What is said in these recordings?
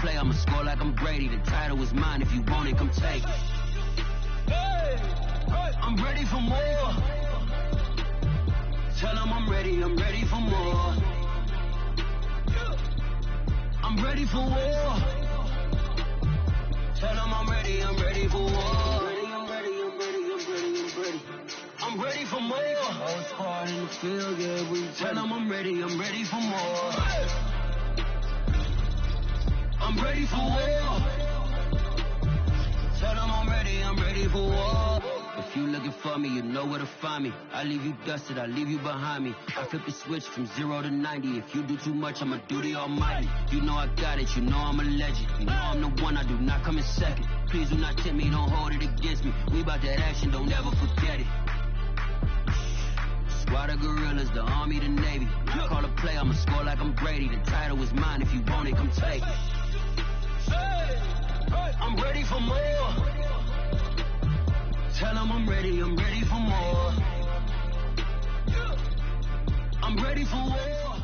play, I'ma score like I'm Brady. The title is mine, if you want it, come take it. I'm ready for more. Tell them I'm ready for more. I'm ready for war. Tell them I'm ready for war. I'm ready for more. Whole squad in the field, yeah, we tell them I'm ready for more. I'm ready for war. Tell them I'm ready for war. If you looking for me, you know where to find me. I leave you dusted, I leave you behind me. I flip the switch from 0 to 90. If you do too much, I'ma do the almighty. You know I got it, you know I'm a legend. You know I'm the one, I do not come in second. Please do not tempt me, don't hold it against me. We about that action, don't ever forget it. Squad of gorillas, the army, the navy. I call a play, I'ma score like I'm Brady. The title is mine, if you want it, come take it. I'm ready for more. Tell them I'm ready for more. I'm ready for war.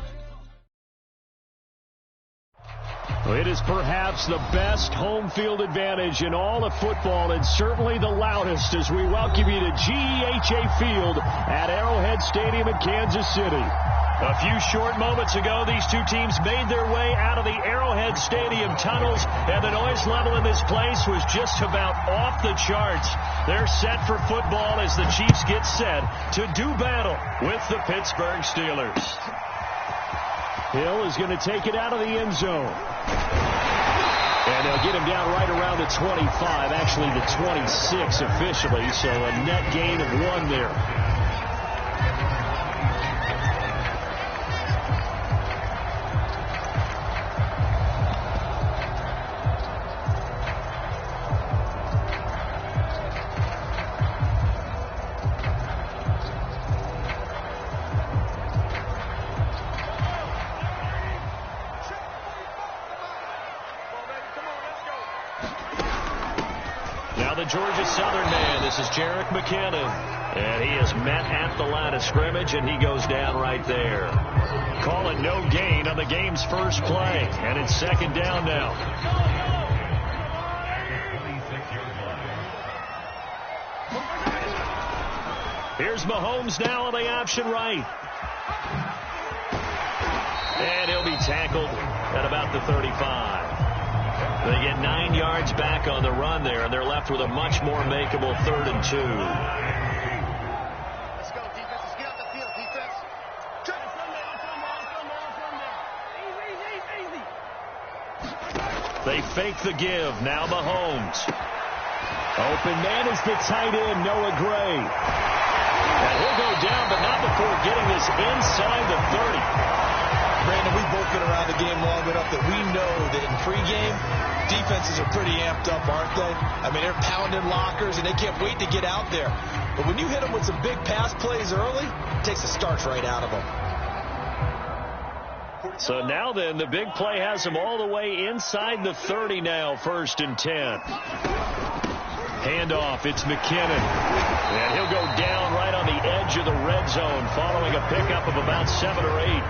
It is perhaps the best home field advantage in all of football, and certainly the loudest, as we welcome you to GEHA Field at Arrowhead Stadium in Kansas City. A few short moments ago, these two teams made their way out of the Arrowhead Stadium tunnels, and the noise level in this place was just about off the charts. They're set for football as the Chiefs get set to do battle with the Pittsburgh Steelers. Hill is going to take it out of the end zone. And they'll get him down right around the 25, actually the 26 officially, so a net gain of 1 there. Georgia Southern man, this is Jerick McKinnon, and he is met at the line of scrimmage, and he goes down right there. Call it no gain on the game's first play, and it's second down now. Here's Mahomes now on the option right, and he'll be tackled at about the 35. They get 9 yards back on the run there, and they're left with a much more makeable 3rd and 2. Let's go, defense. Let's get out the field, defense. They fake the give. Now Mahomes. Open man is the tight end, Noah Gray. And he'll go down, but not before getting this inside the 30. Brandon, we've both been around the game long enough that we know that in pregame, defenses are pretty amped up, aren't they? I mean, they're pounding lockers, and they can't wait to get out there. But when you hit them with some big pass plays early, it takes the starch right out of them. So now then, the big play has them all the way inside the 30 now, 1st and 10. Handoff, it's McKinnon. And he'll go down right on the edge of the red zone following a pickup of about 7 or 8.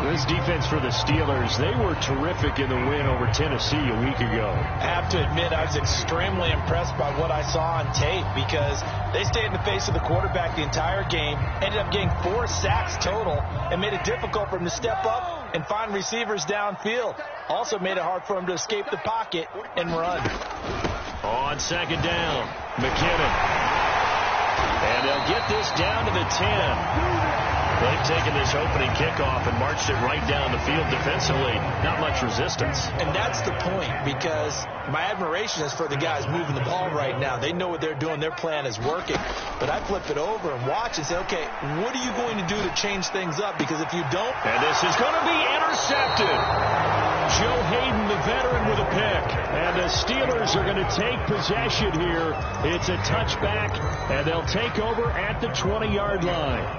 This defense for the Steelers, they were terrific in the win over Tennessee a week ago. I have to admit, I was extremely impressed by what I saw on tape because they stayed in the face of the quarterback the entire game, ended up getting 4 sacks total, and made it difficult for him to step up and find receivers downfield. Also made it hard for him to escape the pocket and run. On second down, McKinnon. And they'll get this down to the 10. They've taken this opening kickoff and marched it right down the field defensively. Not much resistance. And that's the point, because my admiration is for the guys moving the ball right now. They know what they're doing. Their plan is working. But I flip it over and watch and say, okay, what are you going to do to change things up? Because if you don't... And this is going to be intercepted. Joe Hayden, the veteran, with a pick. And the Steelers are going to take possession here. It's a touchback, and they'll take over at the 20-yard line.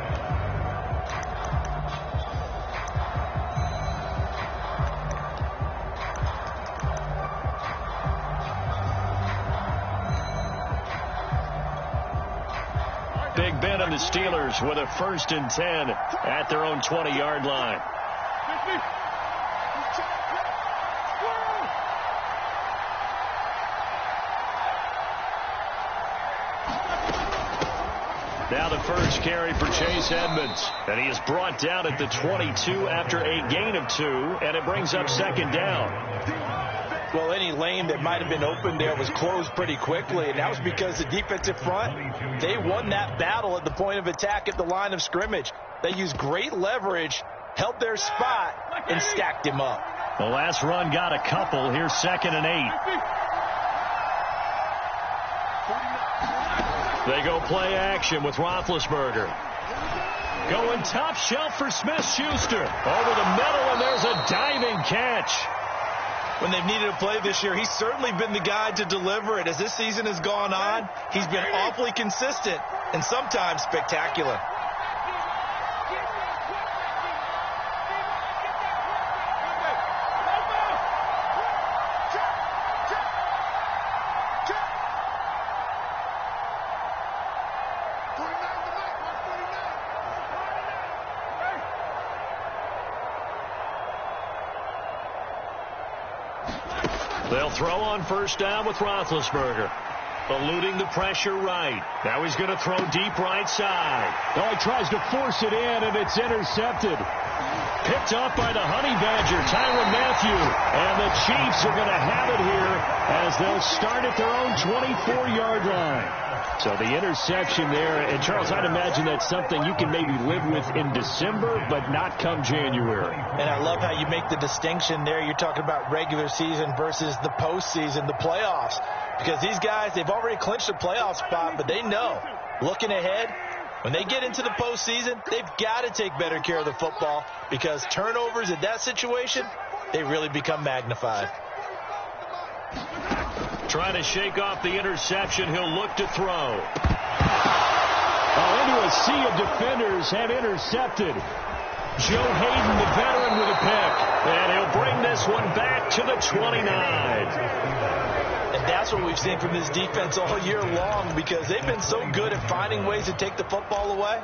Big Ben and the Steelers with a 1st and 10 at their own 20-yard line. Now the first carry for Chase Edmonds. And he is brought down at the 22 after a gain of 2, and it brings up second down. Well, any lane that might have been open there was closed pretty quickly, and that was because the defensive front, they won that battle at the point of attack at the line of scrimmage. They used great leverage, held their spot, and stacked him up. The last run got a couple. Here's 2nd and 8. They go play action with Roethlisberger. Going top shelf for Smith-Schuster. Over the middle, and there's a diving catch. When they've needed a play this year, he's certainly been the guy to deliver it. As this season has gone on, he's been awfully consistent and sometimes spectacular. They'll throw on first down with Roethlisberger. Eluding the pressure right. Now he's going to throw deep right side. Oh, he tries to force it in, and it's intercepted. Picked up by the Honey Badger, Tyrann Mathieu. And the Chiefs are going to have it here as they'll start at their own 24-yard line. So the interception there, and Charles, I'd imagine that's something you can maybe live with in December, but not come January. And I love how you make the distinction there. You're talking about regular season versus the postseason, the playoffs. Because these guys, they've already clinched a playoff spot, but they know, looking ahead, when they get into the postseason, they've got to take better care of the football because turnovers in that situation, they really become magnified. Trying to shake off the interception. He'll look to throw. Into a sea of defenders have intercepted. Joe Hayden, the veteran, with a pick. And he'll bring this one back to the 29. And that's what we've seen from this defense all year long because they've been so good at finding ways to take the football away.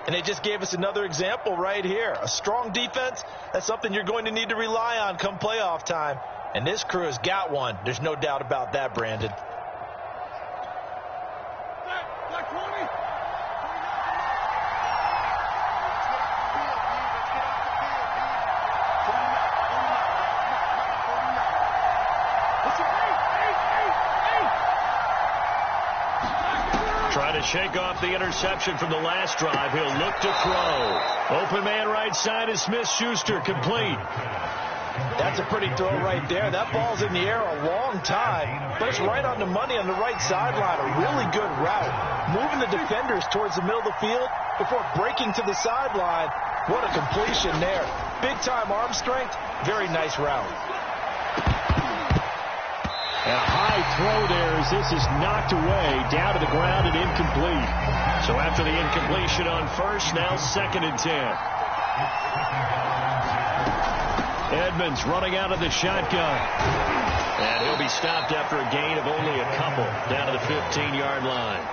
And they just gave us another example right here. A strong defense, that's something you're going to need to rely on come playoff time. And this crew has got one. There's no doubt about that, Brandon. Trying to shake off the interception from the last drive. He'll look to throw. Open man right side is Smith-Schuster, complete. That's a pretty throw right there. That ball's in the air a long time, but it's right on the money on the right sideline. A really good route. Moving the defenders towards the middle of the field before breaking to the sideline. What a completion there. Big-time arm strength. Very nice route. And a high throw there as this is knocked away, down to the ground and incomplete. So after the incompletion on first, now 2nd and 10. Edmonds running out of the shotgun. And he'll be stopped after a gain of only a couple, down to the 15-yard line.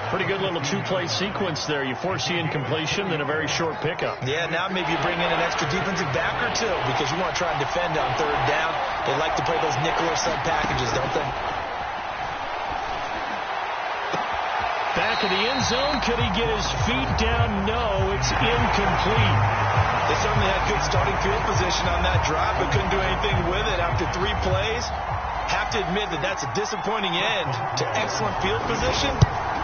Pretty good little two-play sequence there. You force the incompletion, then a very short pickup. Yeah, now maybe you bring in an extra defensive back or two because you want to try and defend on 3rd down. They like to play those nickel or sub packages, don't they? Back in the end zone. Could he get his feet down? No, it's incomplete. They certainly had good starting field position on that drive, but couldn't do anything with it after 3 plays. Have to admit that that's a disappointing end to excellent field position.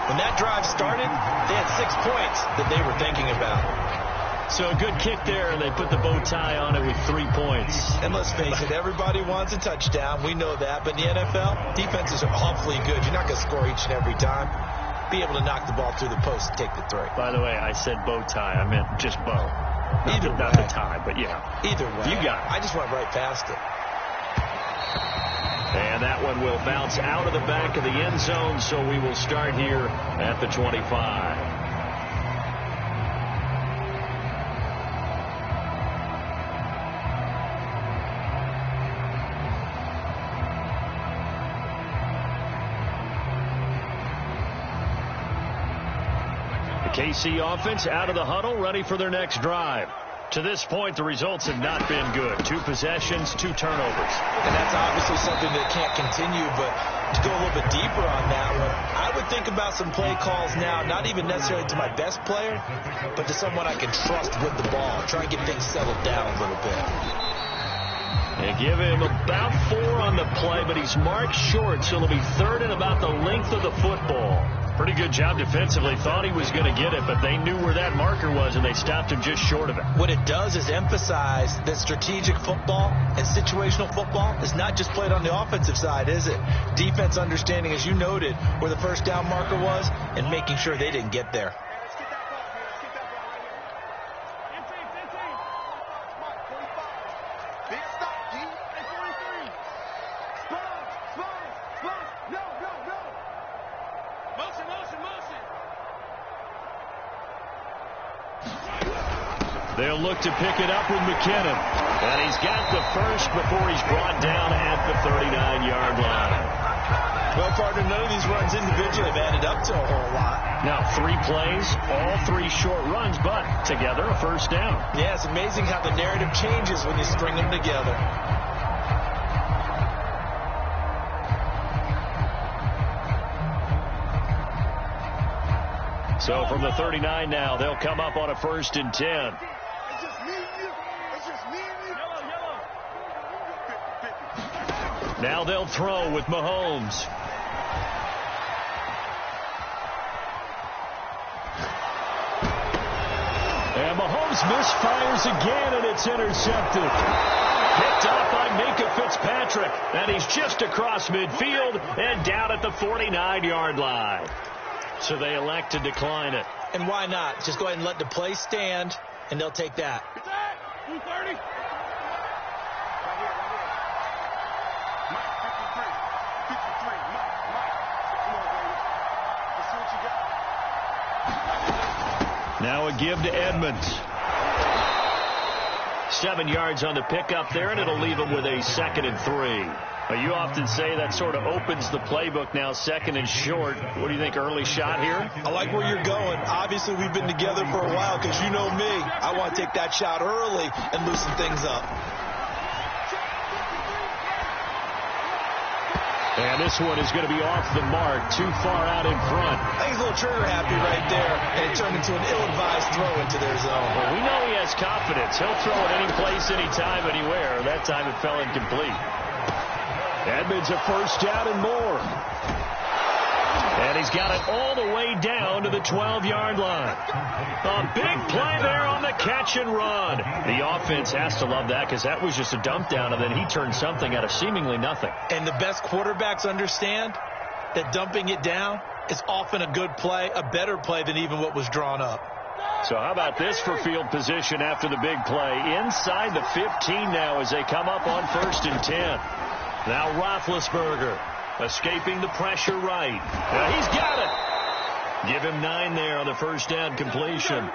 When that drive started, they had 6 points that they were thinking about. So a good kick there, and they put the bow tie on it with 3 points. And let's face it, everybody wants a touchdown. We know that. But in the NFL, defenses are awfully good. You're not going to score each and every time. Be able to knock the ball through the post and take the 3. By the way, I said bow tie. I meant just bow. Not the tie, but yeah. Either way. You got it. I just went right past it. And that one will bounce out of the back of the end zone, so we will start here at the 25. KC offense out of the huddle, ready for their next drive. To this point, the results have not been good. 2 possessions, 2 turnovers. And that's obviously something that can't continue, but To go a little bit deeper on that one, I would think about some play calls now, not even necessarily to my best player, but to someone I can trust with the ball. Try and get things settled down a little bit. They give him about 4 on the play, but he's marked short, so it'll be 3rd and about the length of the football. Pretty good job defensively. Thought he was going to get it, but they knew where that marker was, and they stopped him just short of it. What it does is emphasize that strategic football and situational football is not just played on the offensive side, is it? Defense understanding, as you noted, where the first down marker was and making sure they didn't get there. They'll look to pick it up with McKinnon. And he's got the first before he's brought down at the 39-yard line. Well, partner, none of these runs individually have added up to a whole lot. Now, 3 plays, all 3 short runs, but together a first down. Yeah, it's amazing how the narrative changes when you string them together. So from the 39 now, they'll come up on a 1st and 10. Now they'll throw with Mahomes. And Mahomes misfires again, and it's intercepted. Picked off by Minka Fitzpatrick. And he's just across midfield and down at the 49-yard line. So they elect to decline it. And why not? Just go ahead and let the play stand, and they'll take that. 230. Now a give to Edmonds. 7 yards on the pickup there, and it'll leave him with a 2nd and 3. You often say that sort of opens the playbook now, 2nd and short. What do you think, early shot here? I like where you're going. Obviously, we've been together for a while because you know me. I want to take that shot early and loosen things up. And this one is going to be off the mark, too far out in front. I think he's a little trigger happy right there, and it turned into an ill-advised throw into their zone. Well, we know he has confidence. He'll throw it any place, anytime, anywhere. That time it fell incomplete. Edmonds a first down and more. And he's got it all the way down to the 12-yard line. A big play there on the catch and run. The offense has to love that because that was just a dump down, and then he turned something out of seemingly nothing. And the best quarterbacks understand that dumping it down is often a good play, a better play than even what was drawn up. So how about this for field position after the big play? Inside the 15 now as they come up on 1st and 10. Now Roethlisberger escaping the pressure right. Now he's got it. Give him 9 there on the first down completion.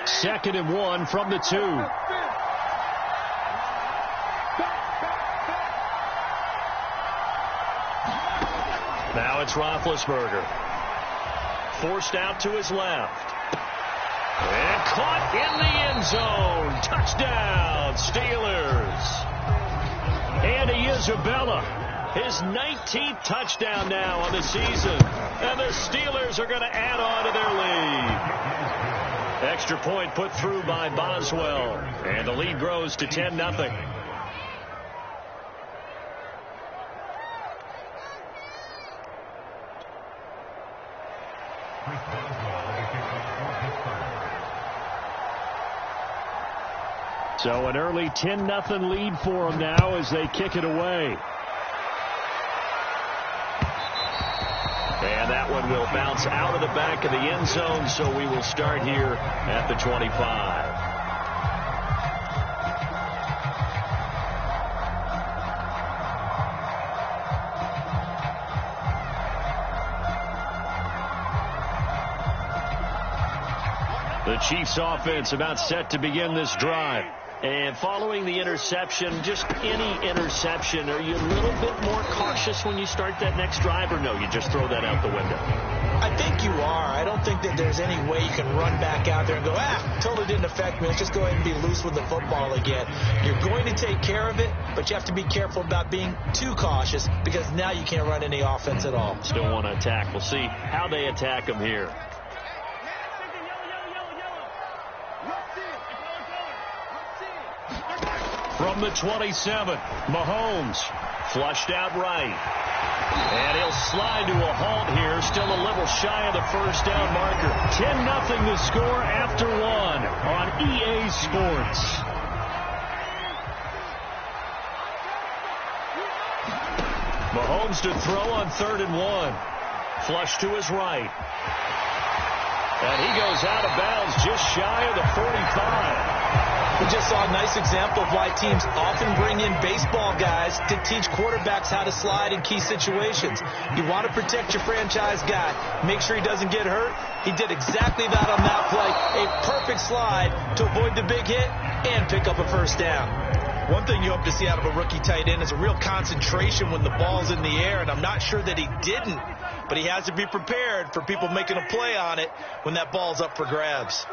2nd and 1 from the 2. Now it's Roethlisberger. Forced out to his left. And caught in the end zone. Touchdown, Steelers. Andy Isabella, his 19th touchdown now on the season. And the Steelers are going to add on to their lead. Extra point put through by Boswell. And the lead grows to 10-0. So an early 10-0 lead for them now as they kick it away. And that one will bounce out of the back of the end zone, so we will start here at the 25. The Chiefs offense about set to begin this drive. And following the interception, just any interception, are you a little bit more cautious when you start that next drive, or no, you just throw that out the window? I think you are. I don't think that there's any way you can run back out there and go, totally didn't affect me. Let's just go ahead and be loose with the football again. You're going to take care of it, but you have to be careful about being too cautious because now you can't run any offense at all. Still want to attack. We'll see how they attack them here. From the 27, Mahomes flushed out right. And he'll slide to a halt here, still a little shy of the first down marker. 10-0 the score after one on EA Sports. Mahomes to throw on 3rd and 1. Flush to his right. And he goes out of bounds just shy of the 45. We just saw a nice example of why teams often bring in baseball guys to teach quarterbacks how to slide in key situations. You want to protect your franchise guy. Make sure he doesn't get hurt. He did exactly that on that play. A perfect slide to avoid the big hit and pick up a first down. One thing you hope to see out of a rookie tight end is a real concentration when the ball's in the air, and I'm not sure that he didn't, but he has to be prepared for people making a play on it when that ball's up for grabs.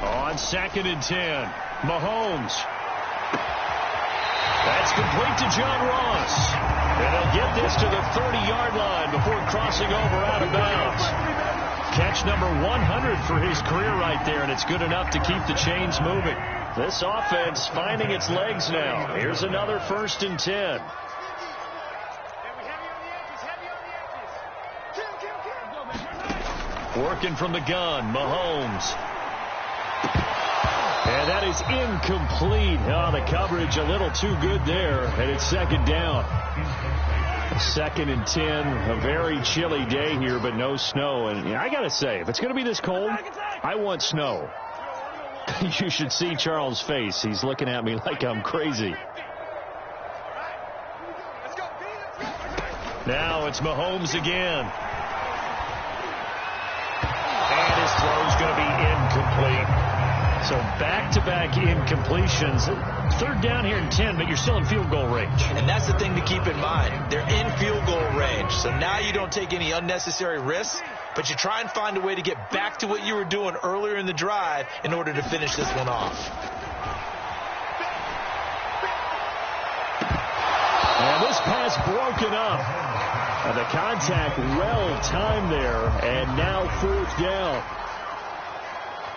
On 2nd and 10, Mahomes. That's complete to John Ross. And he'll get this to the 30-yard line before crossing over out of bounds. Catch number 100 for his career right there, and it's good enough to keep the chains moving. This offense finding its legs now. Here's another 1st and 10. Working from the gun, Mahomes. And that is incomplete. Oh, the coverage a little too good there, and it's 2nd down. 2nd and 10, a very chilly day here, but no snow. And I got to say, if it's going to be this cold, I want snow. You should see Charles' face. He's looking at me like I'm crazy. Now it's Mahomes again. And his throw's going to be incomplete. So back-to-back incompletions. 3rd down here and 10, but you're still in field goal range. And that's the thing to keep in mind. They're in field goal range. So now you don't take any unnecessary risks, but you try and find a way to get back to what you were doing earlier in the drive in order to finish this one off. And this pass broken up. And the contact well timed there, and now 4th down.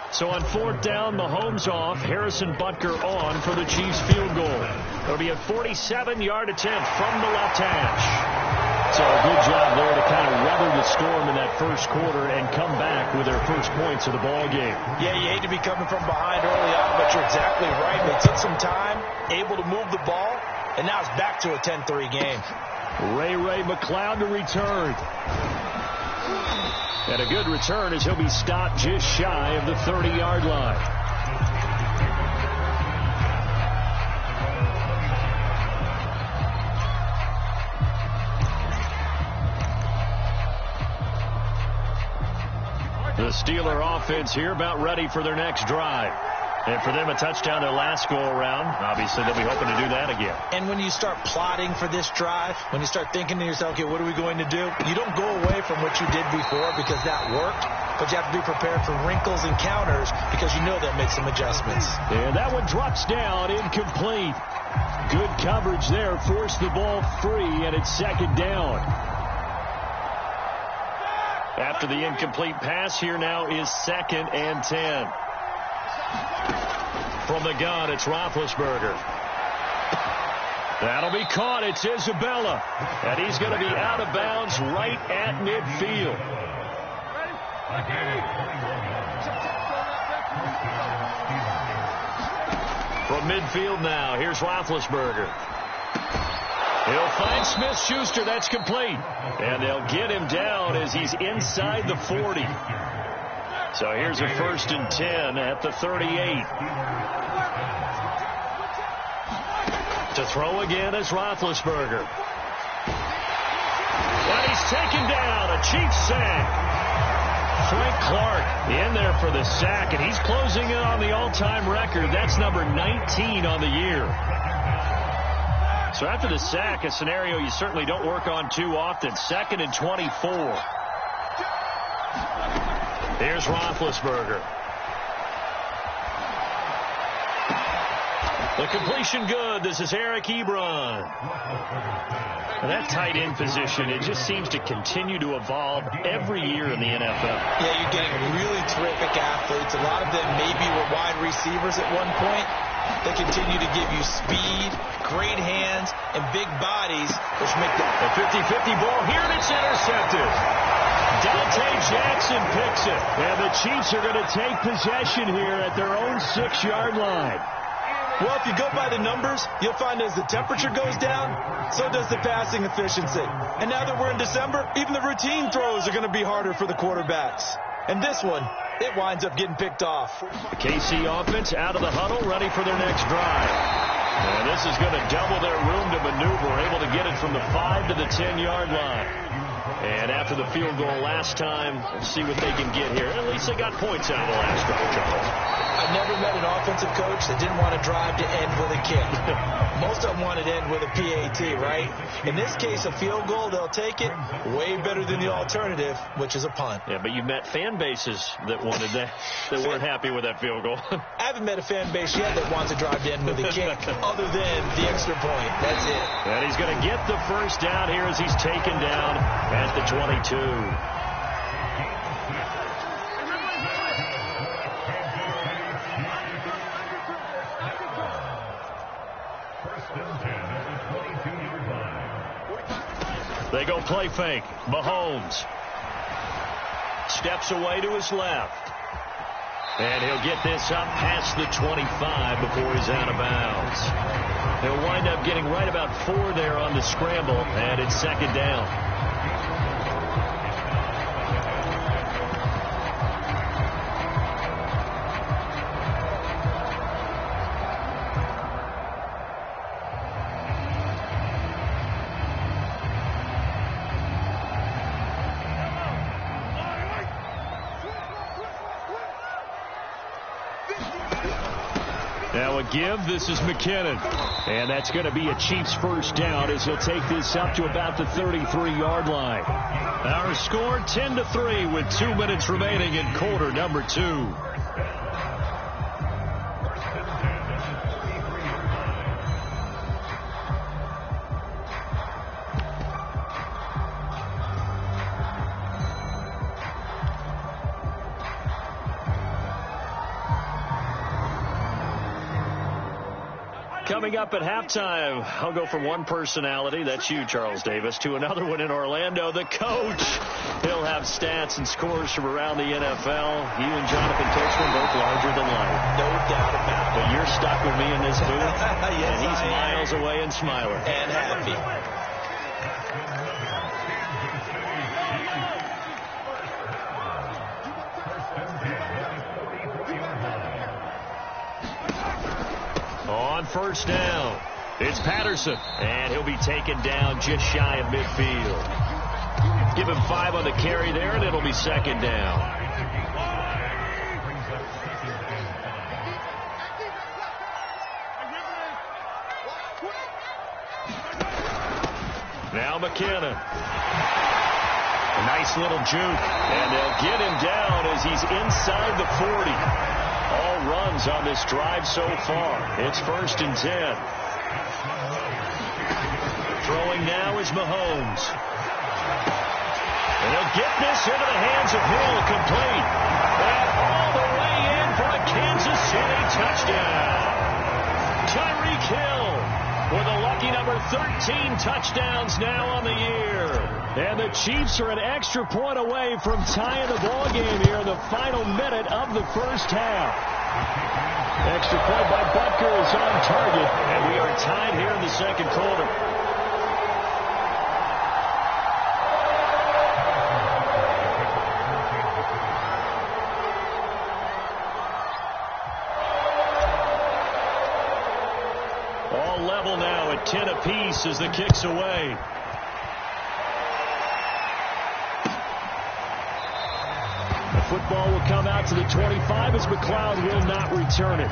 So on 4th down, Mahomes off, Harrison Butker on for the Chiefs field goal. It'll be a 47-yard attempt from the left hash. So a good job there to kind of weather the storm in that first quarter and come back with their first points of the ball game. Yeah, you hate to be coming from behind early on, but you're exactly right. They took some time, able to move the ball, and now it's back to a 10-3 game. Ray McLeod to return. And a good return as he'll be stopped just shy of the 30-yard line. The Steeler offense here about ready for their next drive. And for them, a touchdown their last go-around. Obviously, they'll be hoping to do that again. And when you start plotting for this drive, when you start thinking to yourself, okay, what are we going to do? You don't go away from what you did before because that worked, but you have to be prepared for wrinkles and counters because you know they'll make some adjustments. And that one drops down, incomplete. Good coverage there, forced the ball free, and it's 2nd down. After the incomplete pass, here now is 2nd and 10. From the gun, it's Roethlisberger. That'll be caught. It's Isabella. And he's going to be out of bounds right at midfield. From midfield now, here's Roethlisberger. He'll find Smith-Schuster. That's complete. And they'll get him down as he's inside the 40. So here's a 1st and 10 at the 38. To throw again is Roethlisberger. And he's taken down. A Chiefs sack. Frank Clark in there for the sack, and he's closing in on the all-time record. That's number 19 on the year. So after the sack, a scenario you certainly don't work on too often. 2nd and 24. Here's Roethlisberger. The completion good. This is Eric Ebron. That tight end position, it just seems to continue to evolve every year in the NFL. Yeah, you're getting really terrific athletes. A lot of them maybe were wide receivers at one point. They continue to give you speed, great hands, and big bodies, which make the 50-50 ball here, and it's intercepted. Dante Jackson picks it. And the Chiefs are going to take possession here at their own 6-yard line. Well, if you go by the numbers, you'll find as the temperature goes down, so does the passing efficiency. And now that we're in December, even the routine throws are going to be harder for the quarterbacks. And this one, it winds up getting picked off. The KC offense out of the huddle, ready for their next drive. And this is going to double their room to maneuver, able to get it from the 5 to the 10-yard line. And after the field goal last time, we'll see what they can get here. At least they got points out of the last drive, Charles. I've never met an offensive coach that didn't want to drive to end with a kick. Most of them want to end with a PAT, right? In this case, a field goal, they'll take it. Way better than the alternative, which is a punt. Yeah, but you met fan bases that wanted that weren't happy with that field goal. I haven't met a fan base yet that wants to drive to end with a kick other than the extra point. That's it. And he's going to get the first down here as he's taken down at the 22. They go play fake. Mahomes steps away to his left. And he'll get this up past the 25 before he's out of bounds. He'll wind up getting right about 4 there on the scramble, and it's 2nd down. Now a give, this is McKinnon. And that's going to be a Chiefs first down as he'll take this up to about the 33-yard line. Our score 10-3 with 2 minutes remaining in quarter number 2. Coming up at halftime, I'll go from one personality, that's you, Charles Davis, to another one in Orlando, the coach. He'll have stats and scores from around the NFL. You and Jonathan Coachman both larger than life. No doubt about it. But you're stuck with me in this booth, yes, and he's miles away and smiling. And happy. On first down, it's Patterson, and he'll be taken down just shy of midfield. Give him 5 on the carry there, and it'll be 2nd down. Now McKinnon. A nice little juke, and they'll get him down as he's inside the 40. All runs on this drive so far. It's 1st and 10. Throwing now is Mahomes. And he'll get this into the hands of Hill, complete. And all the way in for a Kansas City touchdown. Tyreek Hill with a lucky number 13 touchdowns now on the year. And the Chiefs are an extra point away from tying the ball game here in the final minute of the first half. Extra point by Butker is on target, and we are tied here in the 2nd quarter. All level now at 10 apiece as the kick's away. Football will come out to the 25 as McLeod will not return it.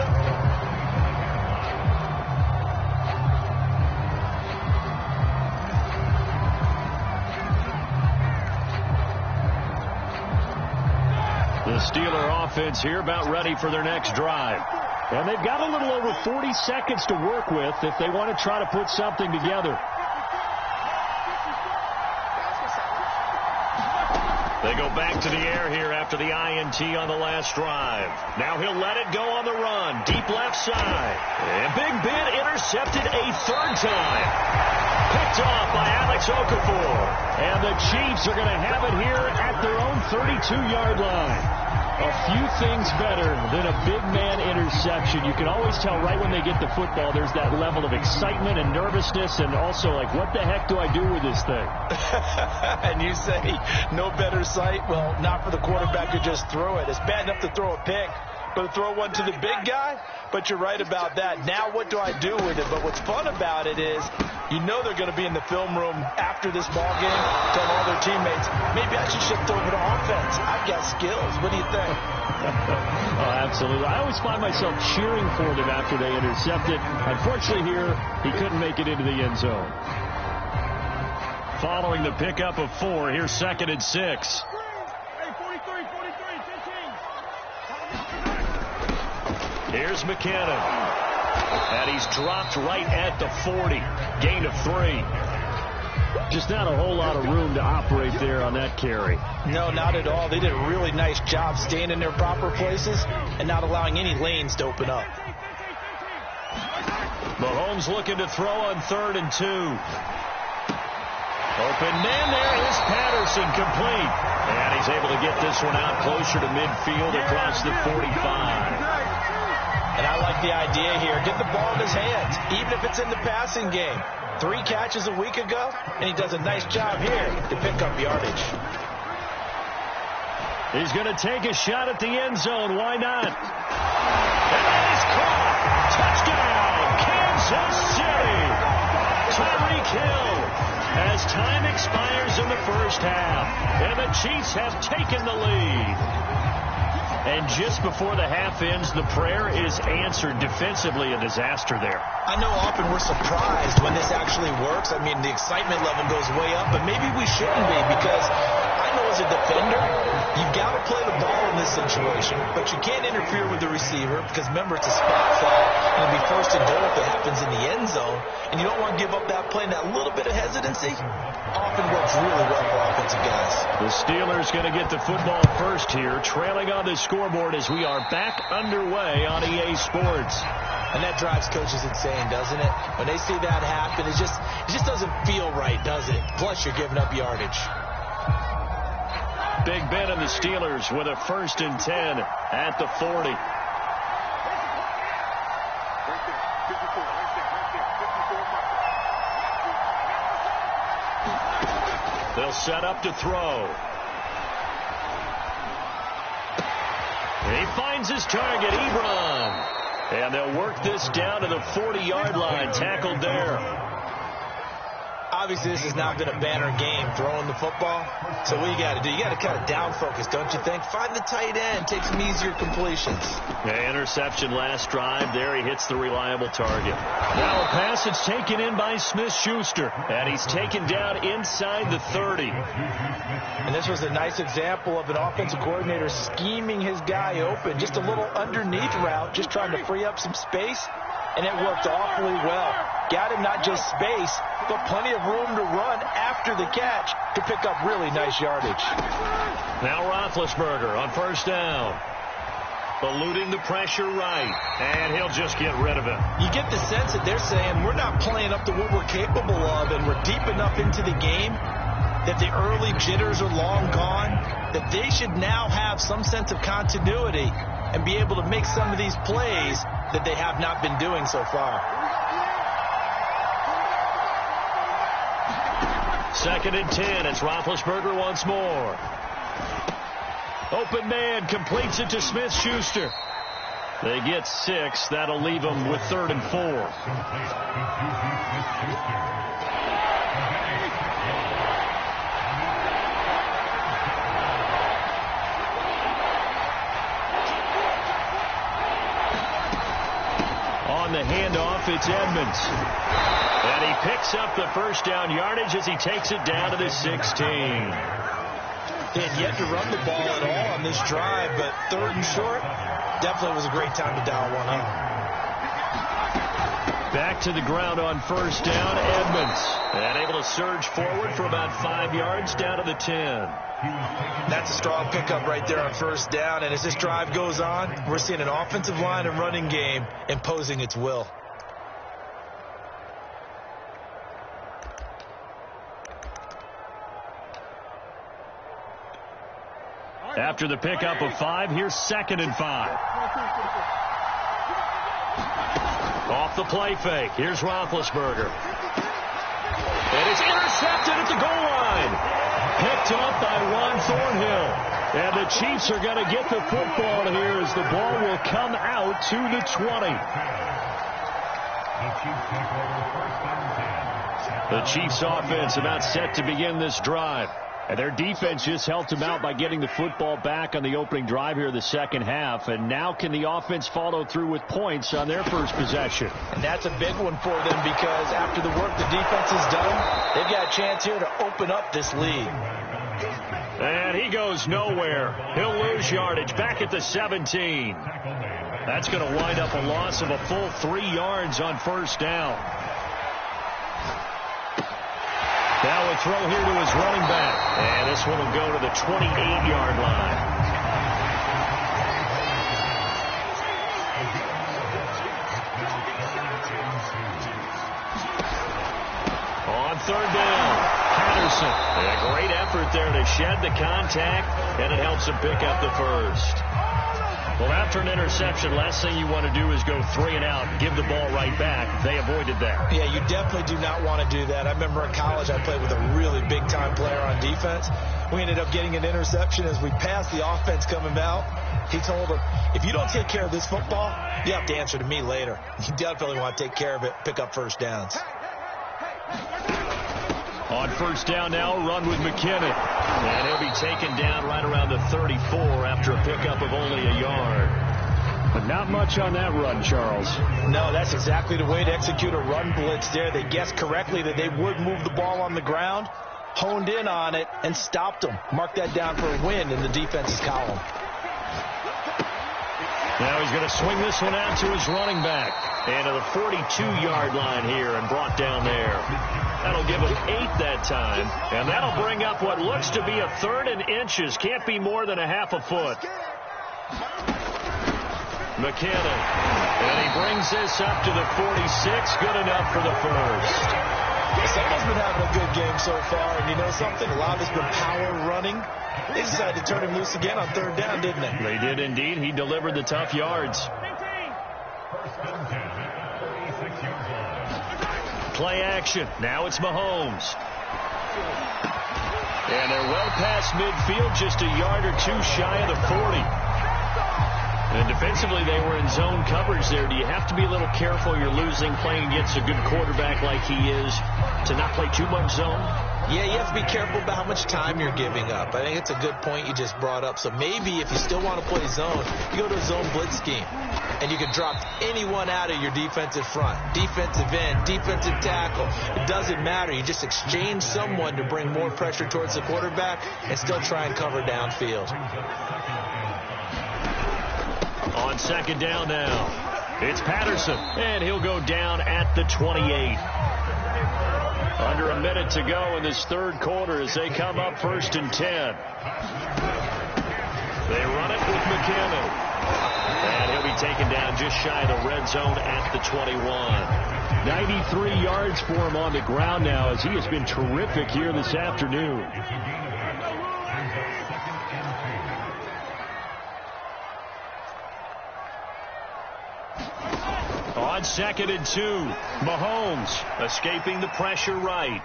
The Steeler offense here about ready for their next drive. And they've got a little over 40 seconds to work with if they want to try to put something together. They go back to the air here after the INT on the last drive. Now he'll let it go on the run. Deep left side. And Big Ben intercepted a third time. Picked off by Alex Okafor. And the Chiefs are going to have it here at their own 32-yard line. A few things better than a big man interception. You can always tell right when they get the football, there's that level of excitement and nervousness, and also like, what the heck do I do with this thing? And you say no better sight? Well, not for the quarterback to just throw it. It's bad enough to throw a pick, but to throw one to the big guy? But you're right about that. Now what do I do with it? But what's fun about it is you know they're going to be in the film room after this ball game, telling all their teammates, maybe I should shift over to offense. I've got skills. What do you think? Oh, absolutely. I always find myself cheering for them after they intercept it. Unfortunately here, he couldn't make it into the end zone. Following the pickup of 4, here's 2nd and 6. Here's McKinnon. And he's dropped right at the 40. Gain of 3. Just not a whole lot of room to operate there on that carry. No, not at all. They did a really nice job staying in their proper places and not allowing any lanes to open up. Mahomes looking to throw on 3rd and 2. Open man there is Patterson, complete. And he's able to get this one out closer to midfield across the 45. And I like the idea here. Get the ball in his hands, even if it's in the passing game. 3 catches a week ago, and he does a nice job here to pick up yardage. He's going to take a shot at the end zone. Why not? And that is caught. Touchdown, Kansas City. Tyreek Hill as time expires in the first half. And the Chiefs have taken the lead. And just before the half ends, the prayer is answered. Defensively, a disaster there. I know often we're surprised when this actually works. I mean, the excitement level goes way up, but maybe we shouldn't be, because I know as a defender, you've got to play the ball in this situation, but you can't interfere with the receiver because, remember, it's a spot foul, and it'll be 1st and goal if it happens in the end zone, and you don't want to give up that play, and that little bit of hesitancy often works really well for offensive guys. The Steelers going to get the football first here, trailing on the scoreboard as we are back underway on EA Sports. And that drives coaches insane, doesn't it? When they see that happen, it just doesn't feel right, does it? Plus, you're giving up yardage. Big Ben and the Steelers with a 1st and 10 at the 40. They'll set up to throw. And he finds his target, Ebron. And they'll work this down to the 40-yard line. Tackled there. Obviously, this has not been a banner game throwing the football. So what you got to do, you got to kind of down focus, don't you think? Find the tight end, take some easier completions. Yeah, interception last drive. There he hits the reliable target. Now a pass that's taken in by Smith-Schuster. And he's taken down inside the 30. And this was a nice example of an offensive coordinator scheming his guy open. Just a little underneath route, just trying to free up some space. And it worked awfully well. Got him not just space, but plenty of room to run after the catch to pick up really nice yardage. Now Roethlisberger on 1st down. Eluding the pressure right. And he'll just get rid of it. You get the sense that they're saying we're not playing up to what we're capable of, and we're deep enough into the game that the early jitters are long gone, that they should now have some sense of continuity and be able to make some of these plays that they have not been doing so far. 2nd and 10. It's Roethlisberger once more. Open man completes it to Smith-Schuster. They get 6. That'll leave them with 3rd and 4. On the handoff, it's Edmonds. And he picks up the first down yardage as he takes it down to the 16. He had yet to run the ball at all on this drive, but 3rd and short, definitely was a great time to dial one up. Back to the ground on first down, Edmonds. And able to surge forward for about 5 yards down to the 10. That's a strong pickup right there on first down, and as this drive goes on, we're seeing an offensive line and running game imposing its will. After the pickup of 5, here's 2nd and 5. Off the play fake. Here's Roethlisberger. And it's intercepted at the goal line. Picked up by Juan Thornhill. And the Chiefs are going to get the football here as the ball will come out to the 20. The Chiefs offense about set to begin this drive. And their defense just helped them out by getting the football back on the opening drive here in the second half. And now can the offense follow through with points on their first possession? And that's a big one for them because after the work the defense has done, they've got a chance here to open up this lead. And he goes nowhere. He'll lose yardage back at the 17. That's going to wind up a loss of a full 3 yards on first down. Now a throw here to his running back. And this one will go to the 28-yard line. On third down, Patterson. And a great effort there to shed the contact, and it helps him pick up the first. Well, after an interception, last thing you want to do is go 3 and out and give the ball right back. They avoided that. Yeah, you definitely do not want to do that. I remember in college I played with a really big-time player on defense. We ended up getting an interception as we passed the offense coming out. He told him, if you don't take care of this football, you have to answer to me later. You definitely want to take care of it, pick up first downs. On first down now, run with McKinnon. And he'll be taken down right around the 34 after a pickup of only a yard. But not much on that run, Charles. No, that's exactly the way to execute a run blitz there. They guessed correctly that they would move the ball on the ground, honed in on it, and stopped them. Mark that down for a win in the defense's column. Now he's going to swing this one out to his running back. And to the 42-yard line here and brought down there. That'll give him 8 that time. And that'll bring up what looks to be a 3rd and inches. Can't be more than a half a foot. McKinnon. And he brings this up to the 46. Good enough for the first. Someone's been having a good game so far. And you know something? A lot of it's been power running. They decided to turn him loose again on third down, didn't they? They did indeed. He delivered the tough yards. Play action. Now it's Mahomes. And they're well past midfield, just a yard or 2 shy of the 40. And defensively, they were in zone coverage there. Do you have to be a little careful you're losing playing against a good quarterback like he is to not play too much zone? Yeah, you have to be careful about how much time you're giving up. I think it's a good point you just brought up. So maybe if you still want to play zone, you go to a zone blitz scheme. And you can drop anyone out of your defensive front. Defensive end, defensive tackle. It doesn't matter. You just exchange someone to bring more pressure towards the quarterback and still try and cover downfield. On second down now, it's Patterson. And he'll go down at the 28. Under a minute to go in this third quarter as they come up 1st and 10. They run it with McKinnon. And he'll be taken down just shy of the red zone at the 21. 93 yards for him on the ground now as he has been terrific here this afternoon. On 2nd and 2, Mahomes escaping the pressure right.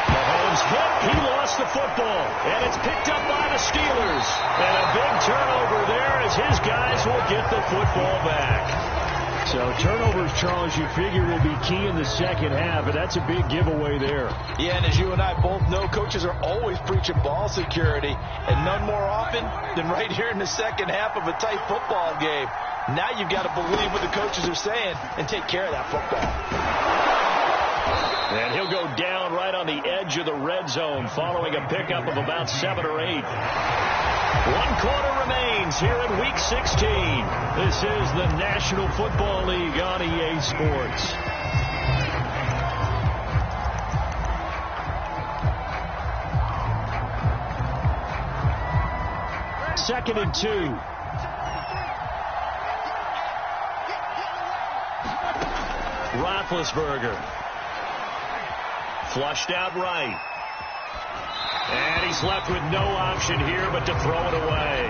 Mahomes hit. He lost the football. And it's picked up by the Steelers. And a big turnover there as his guys will get the football back. So turnovers, Charles, you figure will be key in the second half, and that's a big giveaway there. Yeah, and as you and I both know, coaches are always preaching ball security, and none more often than right here in the second half of a tight football game. Now you've got to believe what the coaches are saying and take care of that football. And he'll go down right on the edge of the red zone following a pickup of about 7 or 8. 1 quarter remains here in Week 16. This is the National Football League on EA Sports. Second and 2. Roethlisberger. Flushed out right. And he's left with no option here but to throw it away.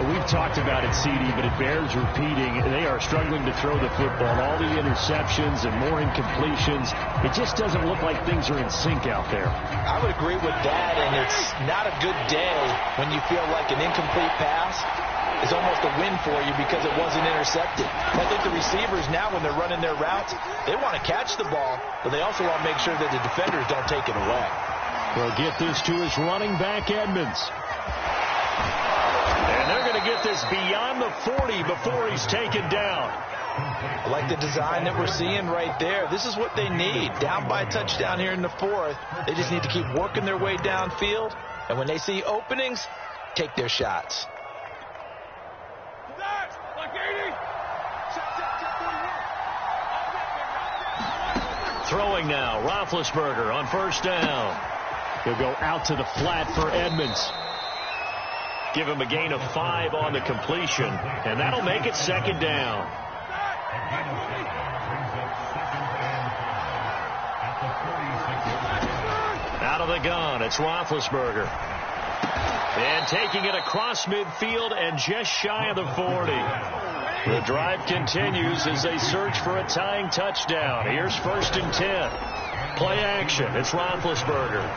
We've talked about it, CD, but it bears repeating. They are struggling to throw the football. All the interceptions and more incompletions. It just doesn't look like things are in sync out there. I would agree with that, and it's not a good day when you feel like an incomplete pass is almost a win for you because it wasn't intercepted. I think the receivers now, when they're running their routes, they want to catch the ball, but they also want to make sure that the defenders don't take it away. They'll get this to his running back, Edmonds. And they're going to get this beyond the 40 before he's taken down. I like the design that we're seeing right there. This is what they need. Down by a touchdown here in the 4th. They just need to keep working their way downfield. And when they see openings, take their shots. Throwing now, Roethlisberger on first down. He'll go out to the flat for Edmonds. Give him a gain of 5 on the completion, and that'll make it second down. Out of the gun, it's Roethlisberger. And taking it across midfield and just shy of the 40. The drive continues as they search for a tying touchdown. Here's 1st and 10. Play action. It's Roethlisberger.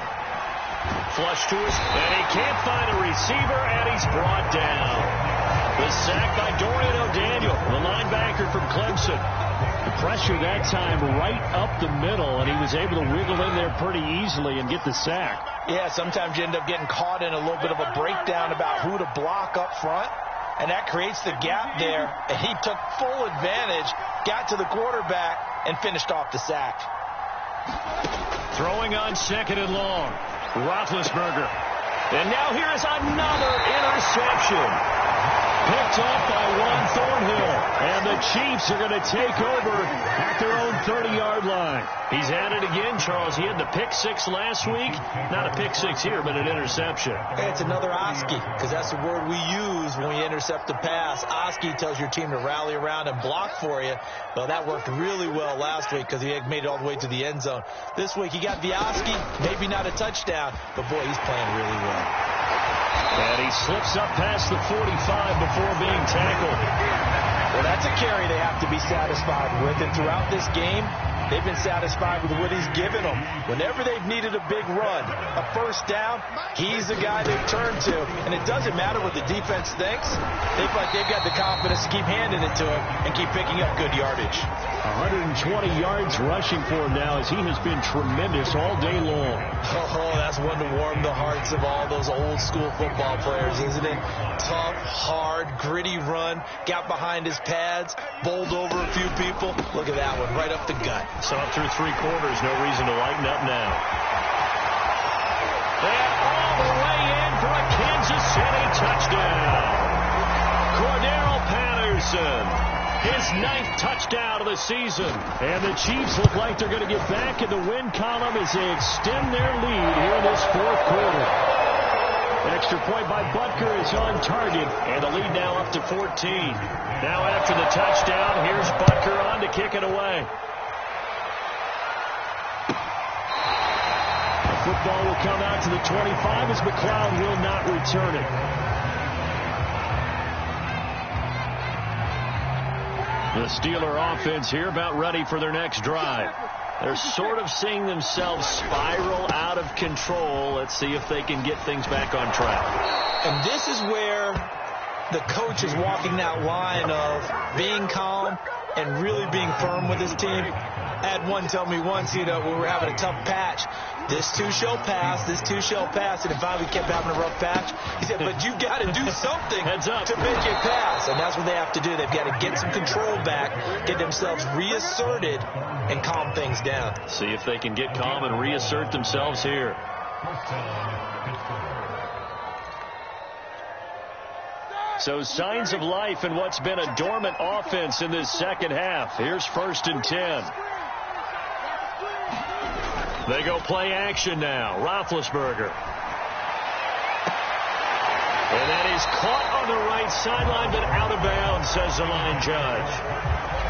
Flush to his, and he can't find a receiver, and he's brought down. The sack by Dorian O'Daniel, the linebacker from Clemson. The pressure that time right up the middle, and he was able to wiggle in there pretty easily and get the sack. Yeah, sometimes you end up getting caught in a little bit of a breakdown about who to block up front. And that creates the gap there. And he took full advantage, got to the quarterback, and finished off the sack. Throwing on 2nd and long. Roethlisberger. And now here is another interception. Picked off by Juan Thornhill. And the Chiefs are going to take over at their own 30-yard line. He's at it again, Charles. He had the pick 6 last week. Not a pick 6 here, but an interception. It's another Oski, because that's the word we use when we intercept a pass. Oski tells your team to rally around and block for you. Well, that worked really well last week because he made it all the way to the end zone. This week he got the Oski, maybe not a touchdown, but boy, he's playing really well. And he slips up past the 45 before being tackled. Well, that's a carry they have to be satisfied with. And throughout this game, they've been satisfied with what he's given them. Whenever they've needed a big run, a first down, he's the guy they've turned to. And it doesn't matter what the defense thinks. They feel like they've got the confidence to keep handing it to him and keep picking up good yardage. 120 yards rushing for him now as he has been tremendous all day long. Oh, that's one to warm the hearts of all those old school football players, isn't it? Tough, hard, gritty run, got behind his pads, bowled over a few people. Look at that one, right up the gut. So up through 3 quarters, no reason to lighten up now. And all the way in for a Kansas City touchdown. Cordero Patterson. His 9th touchdown of the season. And the Chiefs look like they're going to get back in the win column as they extend their lead here in this 4th quarter. Extra point by Butker is on target. And the lead now up to 14. Now after the touchdown, here's Butker on to kick it away. The football will come out to the 25 as McLeod will not return it. The Steeler offense here about ready for their next drive. They're sort of seeing themselves spiral out of control. Let's see if they can get things back on track. And this is where the coach is walking that line of being calm, and really being firm with his team. I had one tell me once, we were having a tough patch. This too shall pass, this too shall pass. And finally we kept having a rough patch. He said, but you got to do something to make it pass. And that's what they have to do. They've got to get some control back, get themselves reasserted, and calm things down. See if they can get calm and reassert themselves here. So signs of life in what's been a dormant offense in this second half. Here's 1st and 10. They go play action now. Roethlisberger. And that is caught on the right sideline, but out of bounds, says the line judge.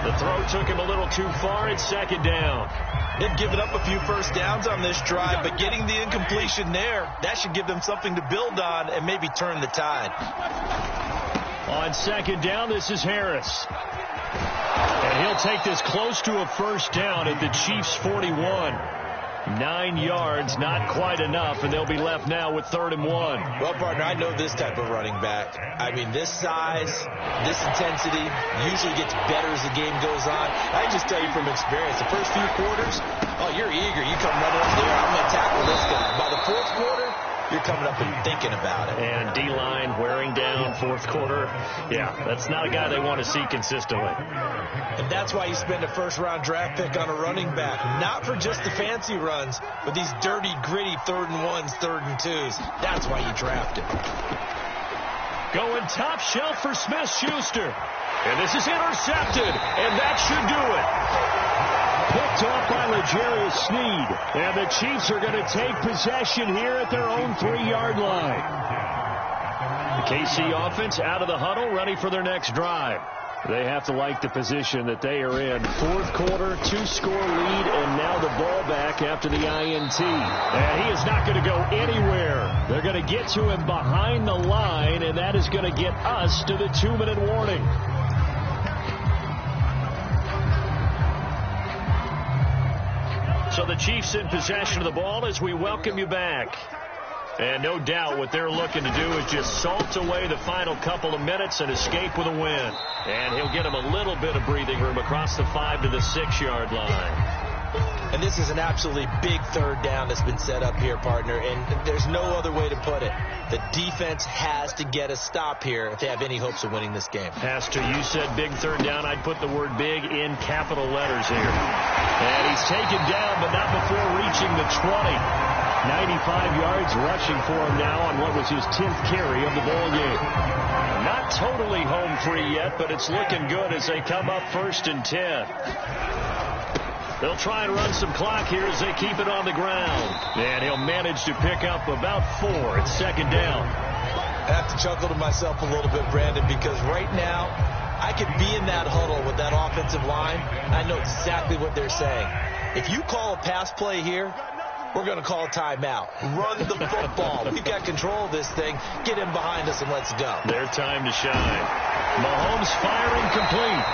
The throw took him a little too far. It's 2nd down. They've given up a few first downs on this drive, but getting the incompletion there, that should give them something to build on and maybe turn the tide. On 2nd down, this is Harris. And he'll take this close to a first down at the Chiefs' 41. 9 yards, not quite enough, and they'll be left now with 3rd and 1. Well, partner, I know this type of running back. I mean, this size, this intensity usually gets better as the game goes on. I can just tell you from experience, the first few quarters, you're eager. You come running up there, I'm going to tackle this guy. By the 4th quarter, you're coming up and thinking about it. And D-line wearing down 4th quarter. Yeah, that's not a guy they want to see consistently. And that's why you spend a first-round draft pick on a running back. Not for just the fancy runs, but these dirty, gritty 3rd and 1s, 3rd and 2s. That's why you draft him. Going top shelf for Smith-Schuster. And this is intercepted, and that should do it. Picked off by L'Jarius Sneed. And the Chiefs are going to take possession here at their own 3-yard line. The KC offense out of the huddle, ready for their next drive. They have to like the position that they are in. 4th quarter, 2-score lead, and now the ball back after the INT. And he is not going to go anywhere. They're going to get to him behind the line, and that is going to get us to the 2-minute warning. So the Chiefs in possession of the ball as we welcome you back. And no doubt what they're looking to do is just salt away the final couple of minutes and escape with a win. And he'll get him a little bit of breathing room across the 5 to the 6-yard line. And this is an absolutely big 3rd down that's been set up here, partner. And there's no other way to put it. The defense has to get a stop here if they have any hopes of winning this game. Has to. You said big 3rd down. I'd put the word big in capital letters here. And he's taken down, but not before reaching the 20. 95 yards rushing for him now on what was his 10th carry of the ball game. Not totally home free yet, but it's looking good as they come up 1st and 10. They'll try and run some clock here as they keep it on the ground. And he'll manage to pick up about 4. It's 2nd down. I have to chuckle to myself a little bit, Brandon, because right now I could be in that huddle with that offensive line. I know exactly what they're saying. If you call a pass play here, we're going to call a timeout. Run the football. We've got control of this thing. Get him behind us and let's go. Their time to shine. Mahomes firing complete.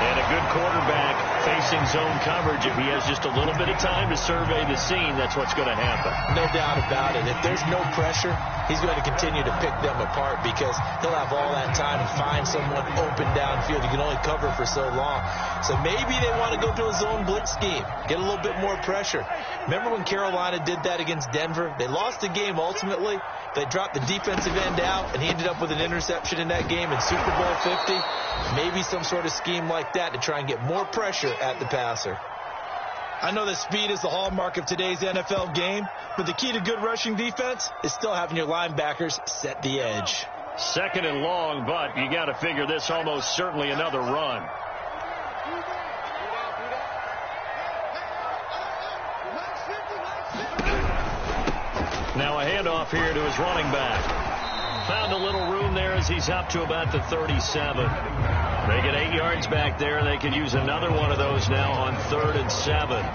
And a good quarterback facing zone coverage. If he has just a little bit of time to survey the scene, that's what's going to happen. No doubt about it. If there's no pressure, he's going to continue to pick them apart because he'll have all that time to find someone open downfield. You can only cover for so long. So maybe they want to go to a zone blitz scheme, get a little bit more pressure. Remember when Carolina did that against Denver? They lost the game ultimately. They dropped the defensive end out, and he ended up with an interception in that game in Super Bowl 50. Maybe some sort of scheme like that to try and get more pressure at the passer. I know that speed is the hallmark of today's NFL game, but the key to good rushing defense is still having your linebackers set the edge. 2nd and long, but you got to figure this almost certainly another run. Now a handoff here to his running back. Found a little room there as he's up to about the 37. They get 8 yards back there. They can use another one of those now on 3rd and 7.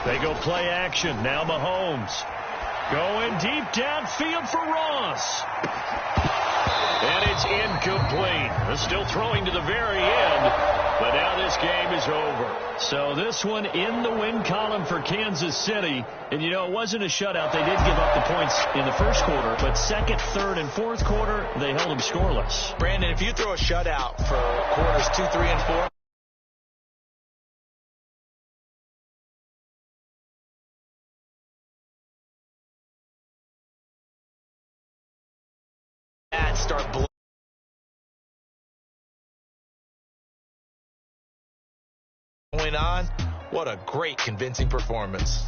They go play action. Now Mahomes going deep downfield for Ross. And It's incomplete. They're still throwing to the very end, but now this game is over. So this one in the win column for Kansas City. And, you know, it wasn't a shutout. They did give up the points in the first quarter, but second, third, and fourth quarter, they held them scoreless. Brandon, if you throw a shutout for quarters 2, 3, and 4, and start blowing on, what a great convincing performance.